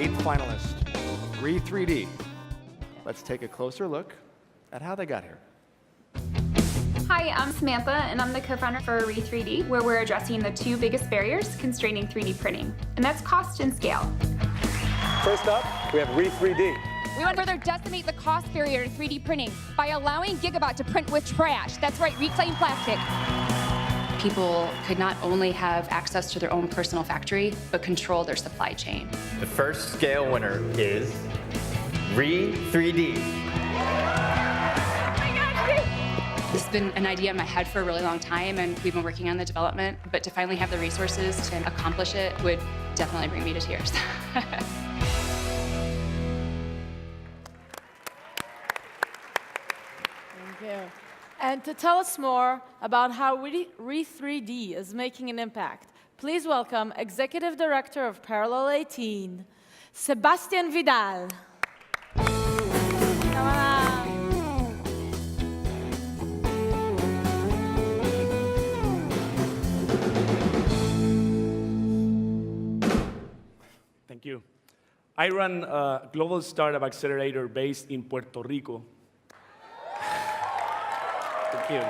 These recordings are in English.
8th finalist, Re3D. Let's take a closer look at how they got here. Hi, I'm Samantha, and I'm the co-founder for Re3D, where we're addressing the two biggest barriers constraining 3D printing, and that's cost and scale. First up, we have Re3D. We want to further decimate the cost barrier in 3D printing by allowing Gigabot to print with trash. That's right, reclaimed plastic. People could not only have access to their own personal factory, but control their supply chain. The first scale winner is Re3D. This has been an idea in my head for a really long time, and we've been working on the development, but to finally have the resources to accomplish it would definitely bring me to tears. Thank you. And to tell us more about how Re3D is making an impact, please welcome Executive Director of Parallel18, Sebastian Vidal. Come on. Thank you. I run a global startup accelerator based in Puerto Rico. Thank you.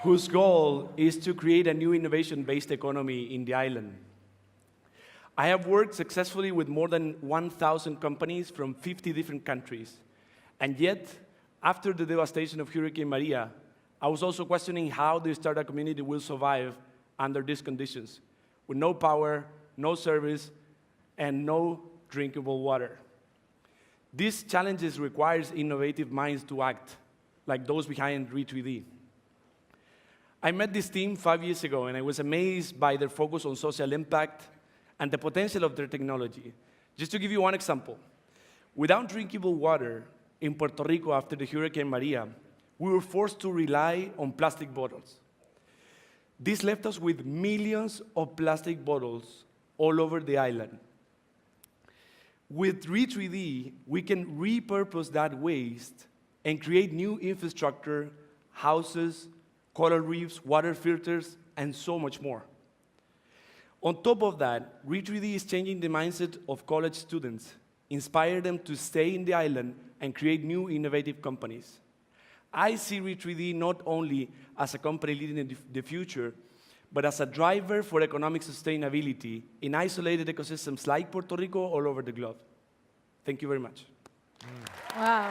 Whose goal is to create a new innovation-based economy in the island. I have worked successfully with more than 1,000 companies from 50 different countries. And yet, after the devastation of Hurricane Maria, I was also questioning how the startup community will survive under these conditions, with no power, no service, and no drinkable water. These challenges require innovative minds to act, like those behind Re3D. I met this team 5 years ago, and I was amazed by their focus on social impact and the potential of their technology. Just to give you one example, without drinkable water in Puerto Rico after the Hurricane Maria, we were forced to rely on plastic bottles. This left us with millions of plastic bottles all over the island. With Re3D, we can repurpose that waste and create new infrastructure, houses, coral reefs, water filters, and so much more. On top of that, Re3D is changing the mindset of college students, inspire them to stay in the island and create new innovative companies. I see Re3D not only as a company leading the future, but as a driver for economic sustainability in isolated ecosystems like Puerto Rico all over the globe. Thank you very much. Wow.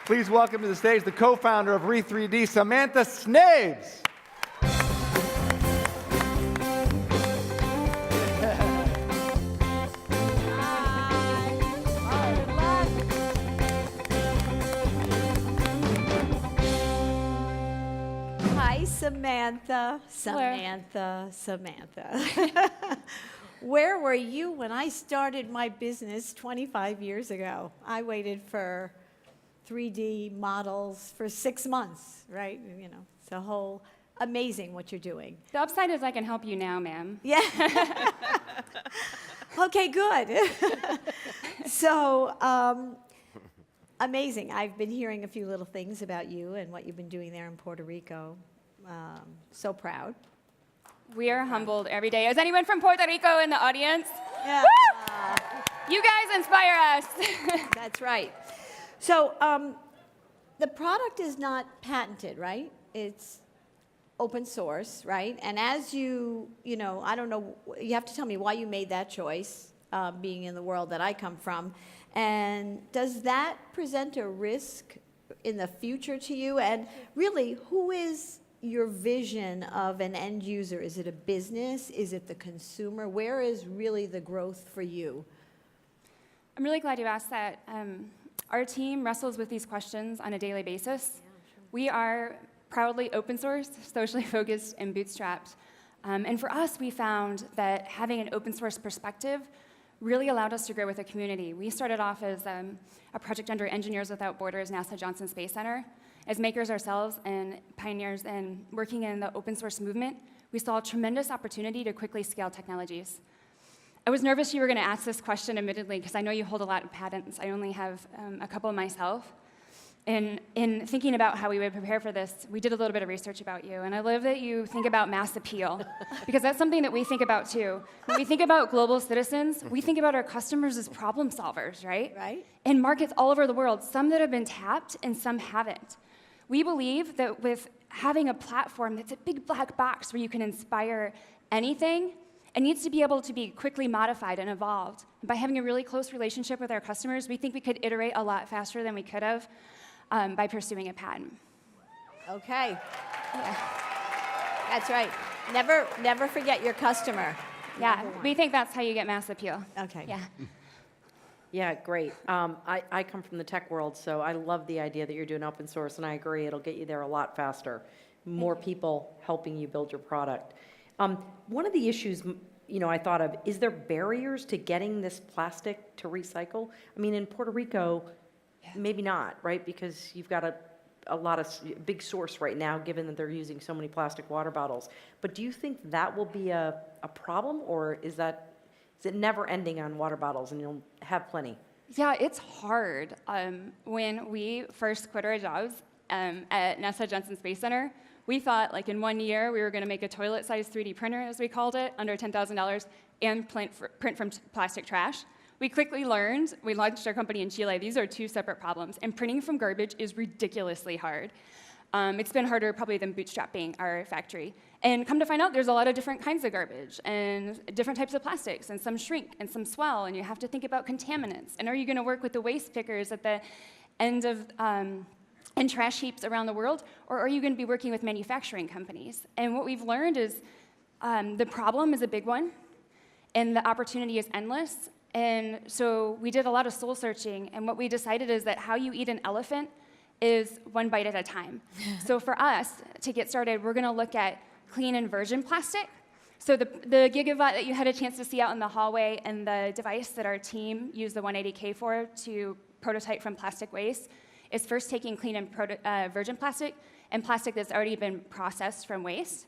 Please welcome to the stage the co-founder of Re3D, Samantha Snabes. Hi, Samantha. Samantha. Where were you when I started my business 25 years ago? I waited for 3D models for 6 months, right? You know, it's a whole amazing what you're doing. The upside is I can help you now, ma'am. Yeah. Okay, good. So, amazing. I've been hearing a few little things about you and what you've been doing there in Puerto Rico. So proud. We are humbled every day. Is anyone from Puerto Rico in the audience? Yeah. Woo! You guys inspire us. That's right. So the product is not patented, right? It's open source, right? And as you know, I don't know, you have to tell me why you made that choice, being in the world that I come from. And does that present a risk in the future to you? And really, who is your vision of an end user? Is it a business? Is it the consumer? Where is really the growth for you? I'm really glad you asked that. Our team wrestles with these questions on a daily basis. Yeah, sure. We are proudly open source, socially focused, and bootstrapped. And for us, we found that having an open source perspective really allowed us to grow with a community. We started off as a project under Engineers Without Borders, NASA Johnson Space Center. As makers ourselves and pioneers and working in the open source movement, we saw a tremendous opportunity to quickly scale technologies. I was nervous you were going to ask this question, admittedly, because I know you hold a lot of patents. I only have a couple myself. in thinking about how we would prepare for this, we did a little bit of research about you, and I love that you think about mass appeal, because that's something that we think about too. When we think about global citizens, we think about our customers as problem solvers, right? Right. In markets all over the world, some that have been tapped and some haven't. We believe that with having a platform that's a big black box where you can inspire anything, it needs to be able to be quickly modified and evolved. And by having a really close relationship with our customers, we think we could iterate a lot faster than we could have by pursuing a patent. Okay. Yeah. That's right. Never forget your customer. Yeah, we think that's how you get mass appeal. Okay. Yeah. Yeah, great. I come from the tech world, so I love the idea that you're doing open source, and I agree, it'll get you there a lot faster. More people helping you build your product. One of the issues, I thought of, is there barriers to getting this plastic to recycle? I mean, in Puerto Rico, maybe not, right? Because you've got a lot of big source right now, given that they're using so many plastic water bottles. But do you think that will be a problem, or is it never ending on water bottles and you'll have plenty? Yeah, it's hard. When we first quit our jobs at NASA Johnson Space Center, we thought like in 1 year we were going to make a toilet-sized 3D printer, as we called it, under $10,000, and print from plastic trash. We quickly learned, we launched our company in Chile, these are two separate problems, and printing from garbage is ridiculously hard. It's been harder probably than bootstrapping our factory. And come to find out, there's a lot of different kinds of garbage and different types of plastics, and some shrink and some swell, and you have to think about contaminants. And are you going to work with the waste pickers at the end of and trash heaps around the world, or are you going to be working with manufacturing companies? And what we've learned is the problem is a big one, and the opportunity is endless. And so we did a lot of soul searching, and what we decided is that how you eat an elephant is one bite at a time. So for us, to get started, we're going to look at clean and virgin plastic. So the Gigabot that you had a chance to see out in the hallway, and the device that our team used the 180K for to prototype from plastic waste, is first taking clean and virgin plastic and plastic that's already been processed from waste.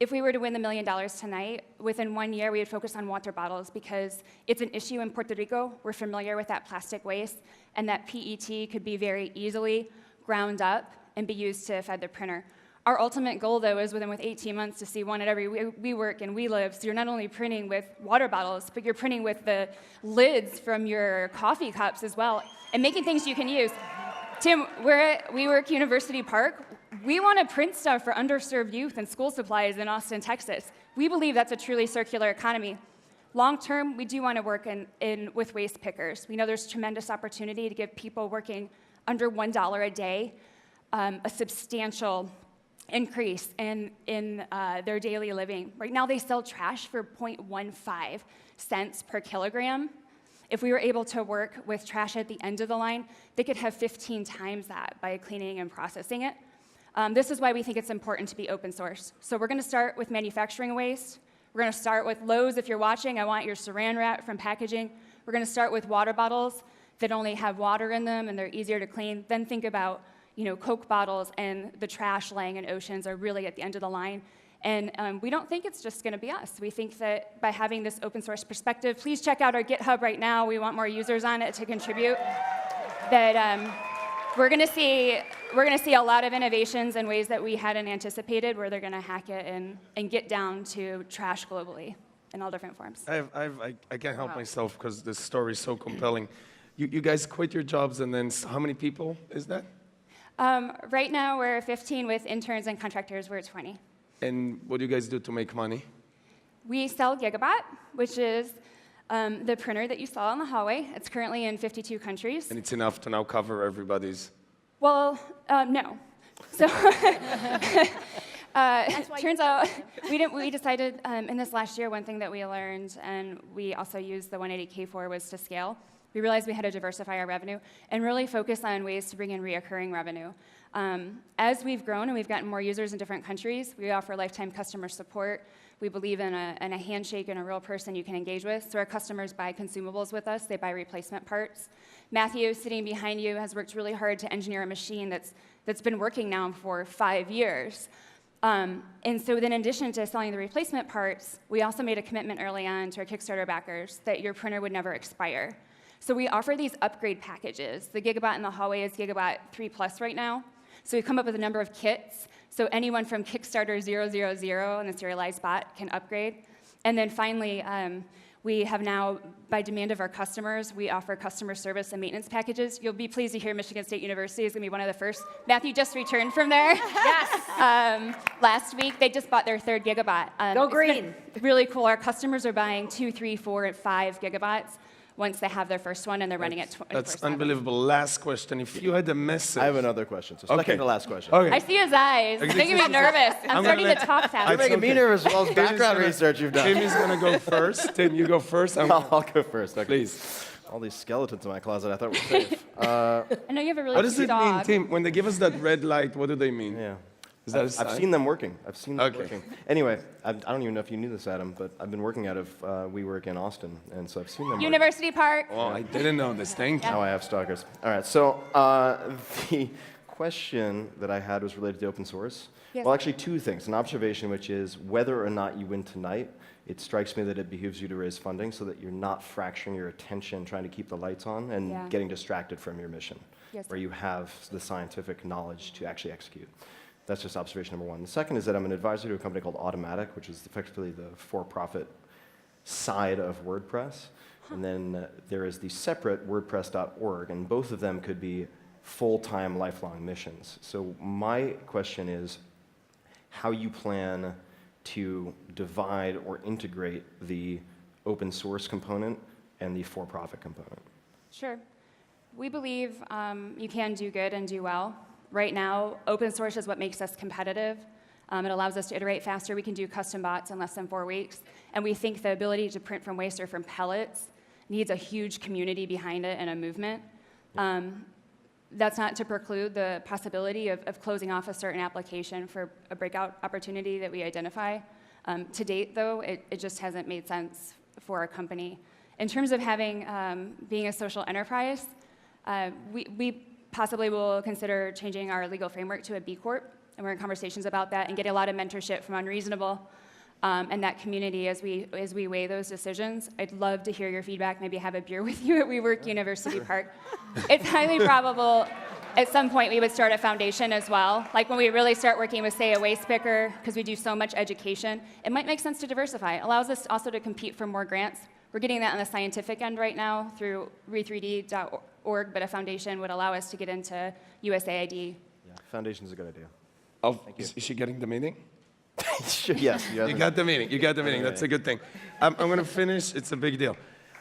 If we were to win the $1 million tonight, within 1 year we would focus on water bottles, because it's an issue in Puerto Rico. We're familiar with that plastic waste, and that PET could be very easily ground up and be used to feed the printer. Our ultimate goal, though, is with 18 months to see one at every WeWork and WeLive. So you're not only printing with water bottles, but you're printing with the lids from your coffee cups as well, and making things you can use. Tim, we're at WeWork University Park. We want to print stuff for underserved youth and school supplies in Austin, Texas. We believe that's a truly circular economy. Long term, we do want to work with waste pickers. We know there's tremendous opportunity to give people working under $1 a day a substantial increase in their daily living. Right now, they sell trash for 0.15 cents per kilogram. If we were able to work with trash at the end of the line, they could have 15 times that by cleaning and processing it. This is why we think it's important to be open source. So we're going to start with manufacturing waste. We're going to start with Lowe's. If you're watching, I want your saran wrap from packaging. We're going to start with water bottles that only have water in them and they're easier to clean. Then think about Coke bottles, and the trash laying in oceans are really at the end of the line. And we don't think it's just going to be us. We think that by having this open source perspective, please check out our GitHub right now. We want more users on it to contribute. That we're going to see a lot of innovations in ways that we hadn't anticipated, where they're going to hack it and get down to trash globally in all different forms. I can't help myself because this story is so compelling. You guys quit your jobs, and then how many people is that? Right now, we're 15 with interns and contractors. We're 20. And what do you guys do to make money? We sell Gigabot, which is the printer that you saw in the hallway. It's currently in 52 countries. And it's enough to now cover everybody's? Well, no. So turns out we decided in this last year, one thing that we learned, and we also used the 180K for, was to scale. We realized we had to diversify our revenue and really focus on ways to bring in reoccurring revenue. As we've grown and we've gotten more users in different countries, we offer lifetime customer support. We believe in a handshake and a real person you can engage with. So our customers buy consumables with us. They buy replacement parts. Matthew, sitting behind you, has worked really hard to engineer a machine that's been working now for 5 years. And so then in addition to selling the replacement parts, we also made a commitment early on to our Kickstarter backers that your printer would never expire. So we offer these upgrade packages. The Gigabot in the hallway is Gigabot 3+ right now. So we've come up with a number of kits. So anyone from Kickstarter 000 and the serialized bot can upgrade. And then finally, we have now, by demand of our customers, we offer customer service and maintenance packages. You'll be pleased to hear Michigan State University is going to be one of the first. Matthew just returned from there. Yes. Last week, they just bought their 3rd Gigabot. Go green. Really cool. Our customers are buying 2, 3, 4, and 5 gigabots once they have their first one, and they're running it 24/7. That's unbelievable. Last question. If you had a message. I have another question. So second to last question. Okay. I see his eyes. It's making me nervous. I'm starting to talk fast. You're making me nervous as well as background research you've done. Tim is going to go first. Tim, you go first. I'll go first. Okay. Please. All these skeletons in my closet, I thought were safe. I know you have a really What does cute it mean, dog. Tim? When they give us that red light, what do they mean? Yeah. Is that a I've sign? seen them working. I've seen them Okay. working. Anyway, I don't even know if you knew this, Adam, but I've been working out of WeWork in Austin, and so I've seen them work. University Park. Oh, I didn't know this. Thank you. Now I have stalkers. All right, so the question that I had was related to open source. Yes. Well, actually, 2 things. An observation, which is whether or not you win tonight, it strikes me that it behooves you to raise funding so that you're not fracturing your attention trying to keep the lights on and Yeah. getting distracted from your mission, Yes. where you have the scientific knowledge to actually execute. That's just observation number 1. The second is that I'm an advisor to a company called Automatic, which is effectively the for-profit side of WordPress. And then there is the separate WordPress.org, and both of them could be full-time, lifelong missions. So my question is how you plan to divide or integrate the open source component and the for-profit component. Sure. We believe you can do good and do well. Right now, open source is what makes us competitive. It allows us to iterate faster. We can do custom bots in less than 4 weeks. And we think the ability to print from waste or from pellets needs a huge community behind it and a movement. That's not to preclude the possibility of closing off a certain application for a breakout opportunity that we identify. To date, though, it just hasn't made sense for our company. In terms of having being a social enterprise, we possibly will consider changing our legal framework to a B Corp, and we're in conversations about that and getting a lot of mentorship from Unreasonable and that community as we weigh those decisions. I'd love to hear your feedback, maybe have a beer with you at WeWork University Park. It's highly probable at some point we would start a foundation as well. Like when we really start working with, say, a waste picker, because we do so much education, it might make sense to diversify. It allows us also to compete for more grants. We're getting that on the scientific end right now through re3d.org, but a foundation would allow us to get into USAID. Yeah, foundation's a good idea. Oh, is she getting the meeting? Yes. You got the meeting. You got the meeting. That's a good thing. I'm going to finish. It's a big deal.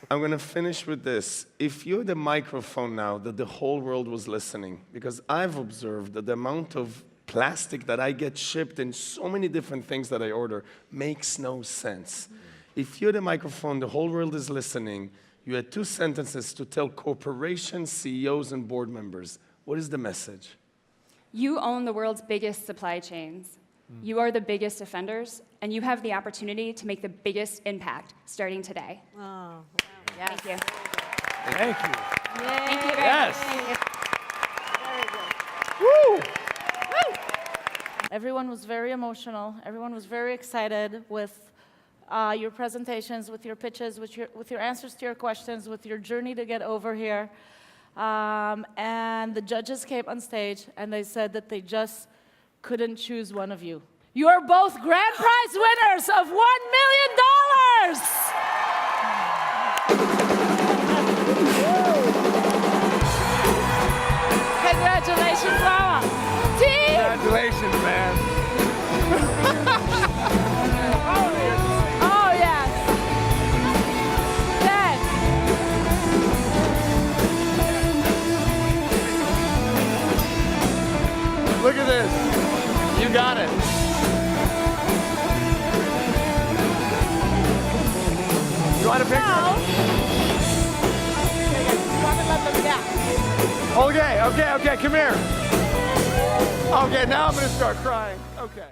I'm going to finish with this. If you had a microphone now that the whole world was listening, because I've observed that the amount of plastic that I get shipped in so many different things that I order makes no sense. If you had a microphone, the whole world is listening, you had 2 sentences to tell corporations, CEOs, and board members. What is the message? You own the world's biggest supply chains. You are the biggest offenders, and you have the opportunity to make the biggest impact starting today. Oh, wow. Yes. Thank you. Thank you. Thank you very Yes. much. Woo! Everyone was very emotional. Everyone was very excited with your presentations, with your pitches, with your answers to your questions, with your journey to get over here. And the judges came on stage, and they said that they just couldn't choose one of you. You are both grand prize winners of $1 million! Congratulations, Mama. Team! Congratulations, man. Oh, yes. Then, Look at this. You got it. You want a picture? now, Okay, come here. Okay, now I'm going to start crying. Okay.